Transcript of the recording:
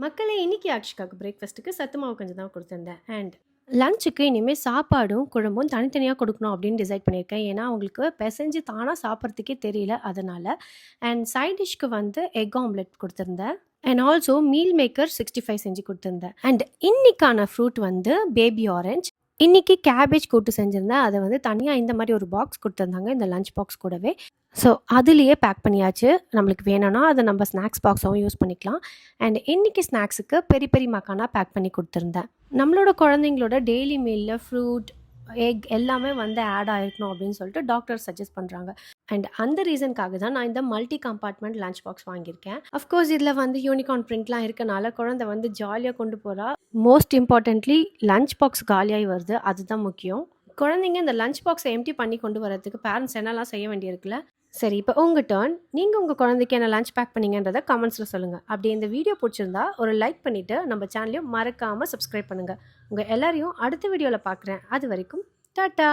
மக்களே இன்னைக்கு அக்ஷிகாவுக்கு பிரேக்ஃபாஸ்ட்டுக்கு சத்து மாவு கஞ்சி தான் கொடுத்துருந்தேன். அண்ட் லஞ்சுக்கு இனிமேல் சாப்பாடும் குழம்பும் தனித்தனியாக கொடுக்கணும் அப்படின்னு டிசைட் பண்ணியிருக்கேன். ஏன்னா அவங்களுக்கு பிசைஞ்சு தானாக சாப்பிட்றதுக்கே தெரியல அதனால். அண்ட் சைட் டிஷ்க்கு வந்து எக் ஆம்லெட் கொடுத்துருந்தேன். அண்ட் ஆல்சோ மீல் மேக்கர் 65 செஞ்சு கொடுத்துருந்தேன். அண்ட் இன்னைக்கான ஃப்ரூட் வந்து பேபி ஆரஞ்ச். இன்னைக்கு கேபேஜ் கூட்டு செஞ்சுருந்தேன். அதை வந்து தனியாக இந்த மாதிரி ஒரு பாக்ஸ் கொடுத்துருந்தாங்க, இந்த லஞ்ச் பாக்ஸ் கூடவே. ஸோ அதுலேயே பேக் பண்ணியாச்சு. நம்மளுக்கு வேணும்னா அதை நம்ம ஸ்நாக்ஸ் பாக்ஸாகவும் யூஸ் பண்ணிக்கலாம். அண்ட் இன்றைக்கி ஸ்நாக்ஸுக்கு பெரி பெரி மக்கானா பேக் பண்ணி கொடுத்துருந்தேன். நம்மளோட குழந்தைங்களோட டெய்லி மீலில் ஃப்ரூட், எக் எல்லாமே வந்து ஆட் ஆகிருக்கணும் அப்படின்னு சொல்லிட்டு டாக்டர் சஜஸ்ட் பண்ணுறாங்க. அண்ட் அந்த ரீசனுக்காக தான் நான் இந்த மல்டி கம்பார்ட்மெண்ட் லஞ்ச் பாக்ஸ் வாங்கியிருக்கேன். அஃப்கோர்ஸ் இதில் வந்து யூனிகார்ன் பிரிண்ட்லாம் இருக்கனால குழந்தை வந்து ஜாலியாக கொண்டு போகிறா. மோஸ்ட் இம்பார்ட்டன்ட்லி லஞ்ச் பாக்ஸ் காலியாகி வருது, அதுதான் முக்கியம். குழந்தைங்க இந்த லஞ்ச் பாக்ஸை எம்டி பண்ணி கொண்டு வரதுக்கு பேரண்ட்ஸ் என்னெல்லாம் செய்ய வேண்டியிருக்குல்ல. சரி, இப்போ உங்கள் டர்ன். நீங்கள் உங்கள் குழந்தைக்கு என்ன லஞ்ச் பேக் பண்ணீங்கன்றதை கமெண்ட்ஸில் சொல்லுங்கள். அப்படி இந்த வீடியோ பிடிச்சிருந்தா ஒரு லைக் பண்ணிவிட்டு நம்ம சேனலையும் மறக்காமல் சப்ஸ்கிரைப் பண்ணுங்கள். உங்கள் எல்லாரையும் அடுத்த வீடியோவில் பார்க்குறேன். அது வரைக்கும் டாட்டா.